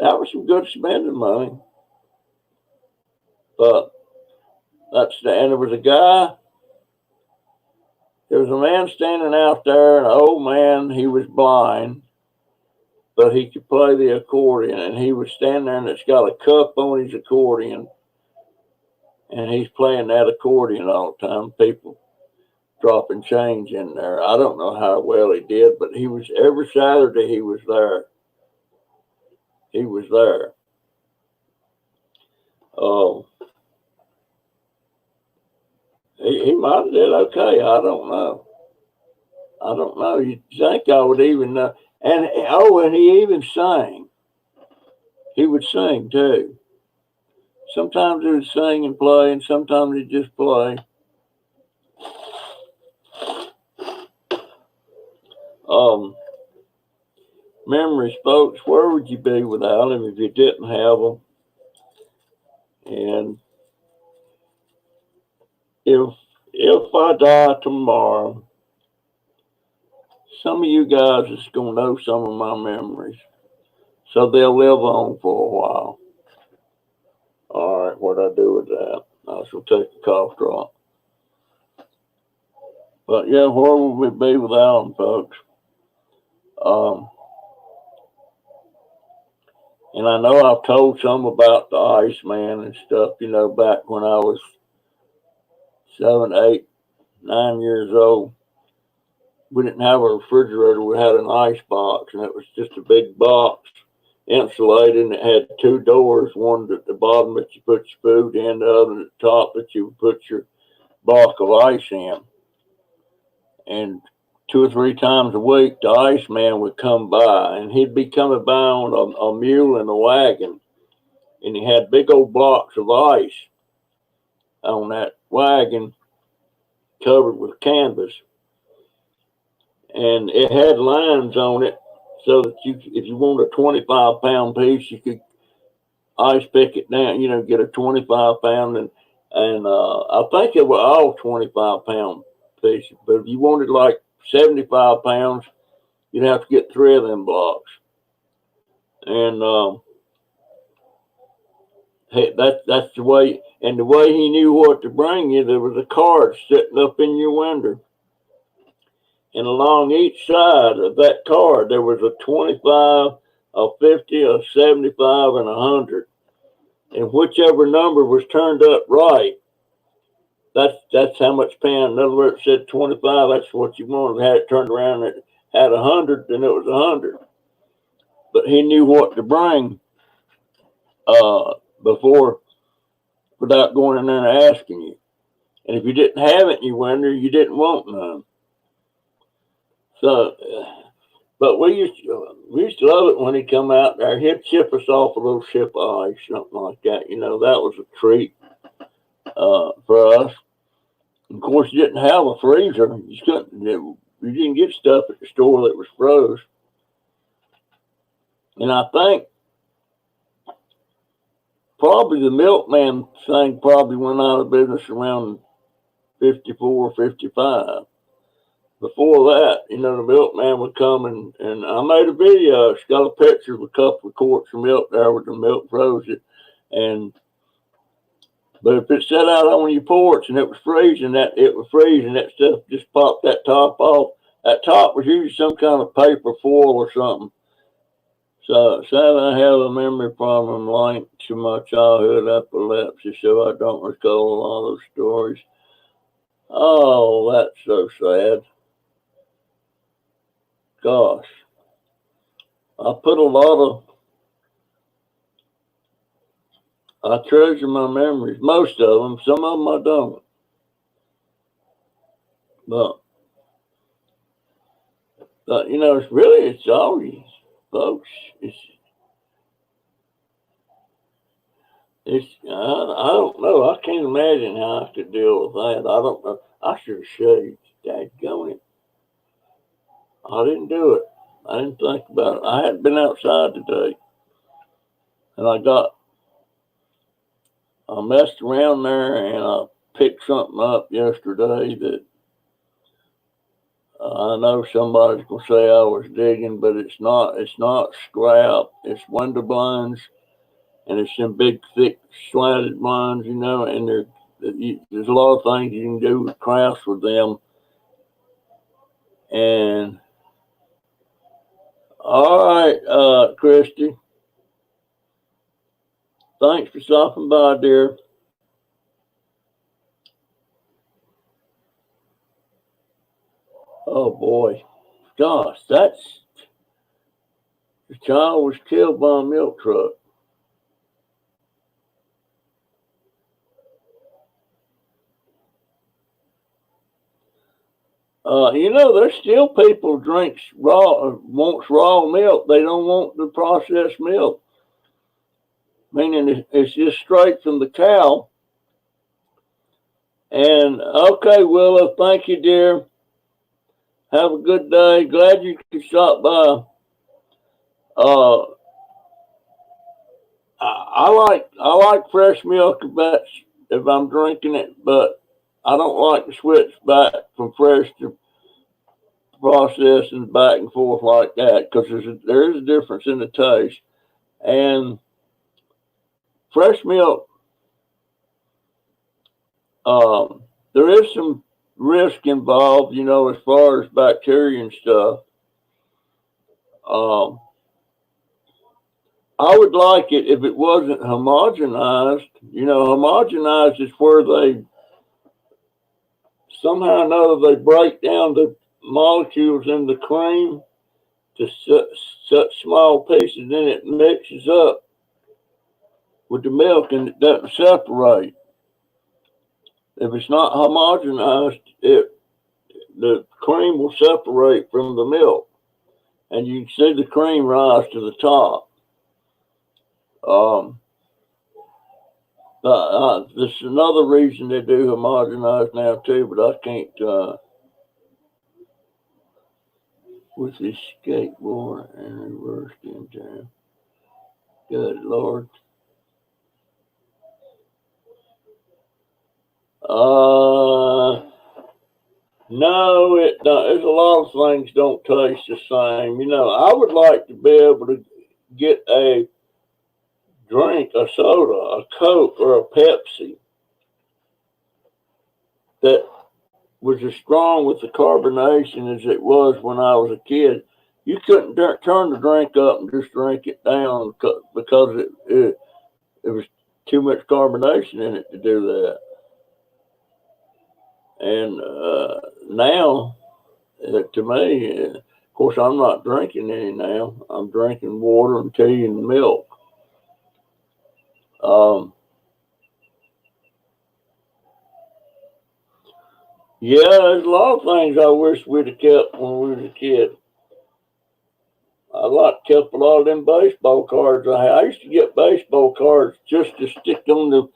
Speaker 1: was some good spending money. But and there was a man standing out there, an old man. He was blind, but he could play the accordion, and he was standing there, and it's got a cup on his accordion, and he's playing that accordion all the time. People dropping change in there. I don't know how well he did, but he was every Saturday he was there. He was there. He might have did okay. I don't know. You'd think I would even know. And he even sang. He would sing too. Sometimes he would sing and play, and sometimes he'd just play. Memories, folks. Where would you be without him if you didn't have them? And if I die tomorrow, some of you guys is gonna know some of my memories, so they'll live on for a while. All right, what'd I do with that? I shall take a cough drop. But yeah, where would we be without them, folks? And I know I've told some about the Iceman and stuff, back when I was 7, 8, 9 years old. We didn't have a refrigerator. We had an ice box, and it was just a big box, insulated, and it had 2 doors, one at the bottom that you put your food in, the other at the top that you would put your block of ice in. And 2 or 3 times a week, the Iceman would come by, and he'd be coming by on a mule and a wagon, and he had big old blocks of ice on that wagon covered with canvas. And it had lines on it so that if you want a 25-pound piece, you could ice pick it down, get a 25-pound. And I think it were all 25-pound pieces. But if you wanted like 75 pounds, you'd have to get 3 of them blocks. And that's the way. And the way he knew what to bring you, there was a card sitting up in your window. And along each side of that card, there was a 25, a 50, a 75, and 100. And whichever number was turned up right, that's how much pound. In other words, it said 25, that's what you wanted. Had it turned around and it had 100, then it was 100. But he knew what to bring before, without going in there and asking you. And if you didn't have it in your window, you didn't want none. So But we used to love it when he come out there. He'd ship us off a little ship of ice, something like that. You know, that was a treat for us. Of course, you didn't have a freezer. You didn't get stuff at the store that was froze. And I think probably the milkman thing probably went out of business around 54, 55. Before that, you know, the milkman would come and I made a video. It's got a picture of a couple of quarts of milk there with the milk frozen. But if it sat out on your porch and it was freezing, that stuff just popped that top off. That top was usually some kind of paper foil or something. So, Sam, I have a memory problem linked to my childhood epilepsy, so I don't recall a lot of those stories. Oh, that's so sad. Gosh. I treasure my memories. Most of them. Some of them I don't. But you know, it's always, folks, I don't know. I can't imagine how I could deal with that. I don't know. I should have shaved. Dadgummit it. I didn't do it. I didn't think about it. I hadn't been outside today. And I messed around there and I picked something up yesterday that I know somebody's gonna say I was digging, but it's not. It's not scrap. It's window blinds, and it's some big, thick, slanted blinds, you know. And there's a lot of things you can do with crafts with them. And all right, Christy, thanks for stopping by, dear. Oh boy, gosh, the child was killed by a milk truck. You know, there's still people wants raw milk. They don't want the processed milk, meaning it's just straight from the cow. And okay, Willow, thank you, dear. Have a good day. Glad you could stop by. Uh, I like fresh milk if I'm drinking it, but I don't like to switch back from fresh to processed and back and forth like that because there is a difference in the taste. And fresh milk, there is some risk involved, you know, as far as bacteria and stuff. Um, I would like it if it wasn't homogenized. You know, homogenized is where they somehow or another they break down the molecules in the cream to such small pieces, then it mixes up with the milk and it doesn't separate. If it's not homogenized, the cream will separate from the milk, and you can see the cream rise to the top. This is another reason they do homogenize now too, but I can't with this skateboard and reversed in time. Good Lord. No, it don't. There's a lot of things don't taste the same. You know, I would like to be able to get a drink, a soda, a Coke, or a Pepsi that was as strong with the carbonation as it was when I was a kid. You couldn't turn the drink up and just drink it down because it was too much carbonation in it to do that. And now, to me, of course, I'm not drinking any now. I'm drinking water and tea and milk. Yeah, there's a lot of things I wish we'd have kept when we was a kid. like kept a lot of them baseball cards. I used to get baseball cards just to stick on the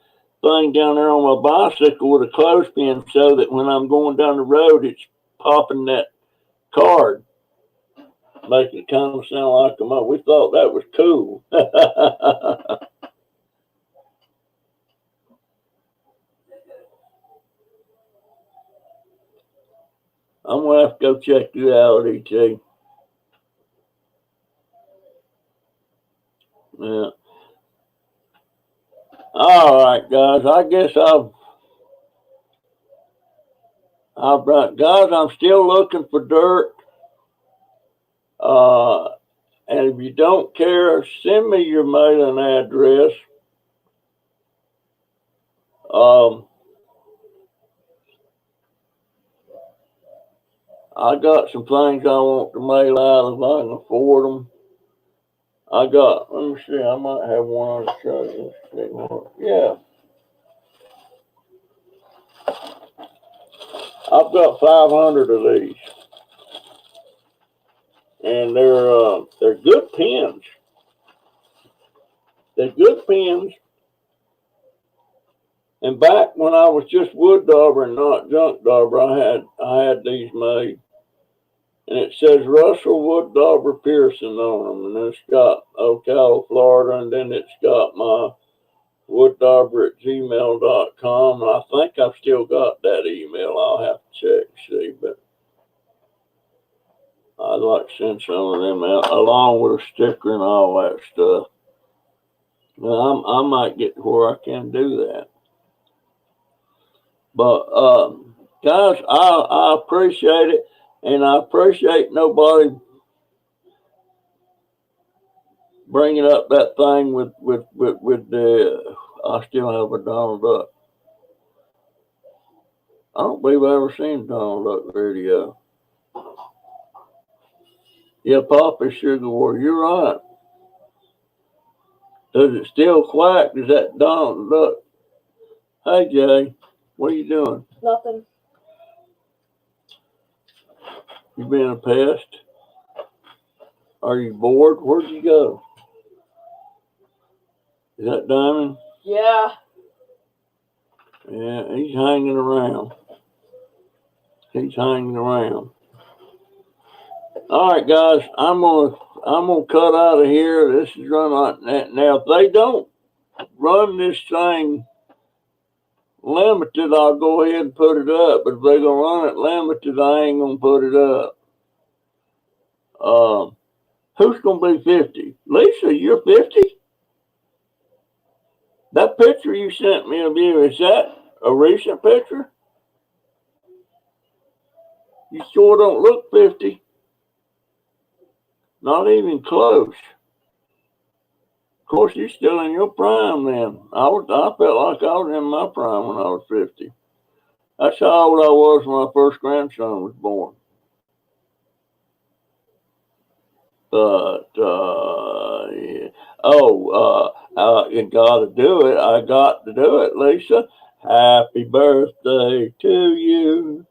Speaker 1: thing down there on my bicycle with a clothespin so that when I'm going down the road, it's popping that card, making it kind of sound like a motor. We thought that was cool. I'm going to have to go check you out, E.T. Yeah. All right, guys. I guess guys, I'm still looking for dirt. And if you don't care, send me your mailing address. I got some things I want to mail out if I can afford them. Let me see, I might have one to show you. Yeah. I've got 500 of these. And they're good pens. They're good pens. And back when I was just wood dauber and not junk dauber, I had these made. And it says Russell Wood Dauber Pearson on them. And it's got Ocala, Florida, and then it's got my wooddauber@gmail.com. I think I've still got that email. I'll have to check and see, but I'd like to send some of them out along with a sticker and all that stuff. Now, I might get to where I can do that. But guys, I appreciate it, and I appreciate nobody bringing up that thing with the. I still have a Donald Duck. I don't believe I ever seen Donald Duck video. Yeah, Papa Sugar War, you're right. Does it still quack? Is that Donald Duck? Hey, Jay, what are you doing?
Speaker 2: Nothing.
Speaker 1: You being a pest? Are you bored? Where'd you go? Is that Diamond?
Speaker 2: Yeah.
Speaker 1: Yeah, he's hanging around. He's hanging around. All right, guys, I'm gonna cut out of here. This is run like that. Now, if they don't run this thing limited, I'll go ahead and put it up. But if they're gonna run it limited, I ain't gonna put it up. Who's gonna be 50? Lisa, you're 50? That picture you sent me of you, is that a recent picture? You sure don't look 50. Not even close. Of course, you're still in your prime then. I felt like I was in my prime when I was 50. That's how old I was when my first grandson was born. But, yeah. You gotta do it. I got to do it, Lisa. Happy birthday to you.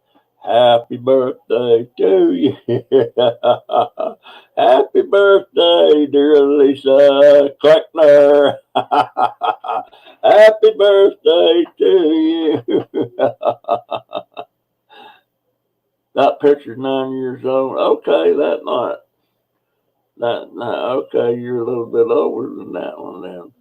Speaker 1: Happy birthday to you. Happy birthday, dear Lisa Kleckner. Happy birthday to you. That picture's 9 years old. Okay, that night. Okay, you're a little bit older than that one then.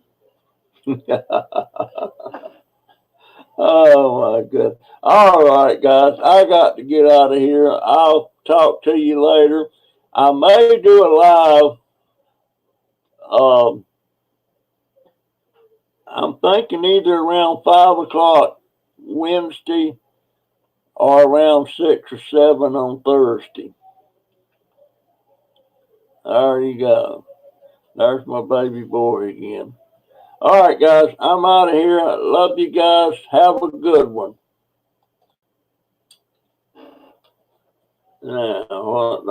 Speaker 1: Oh my goodness. All right, guys, I got to get out of here. I'll talk to you later. I may do a live. I'm thinking either around 5 o'clock Wednesday or around 6 or 7 on Thursday. There you go. There's my baby boy again. All right, guys, I'm out of here. I love you guys. Have a good one. Now, what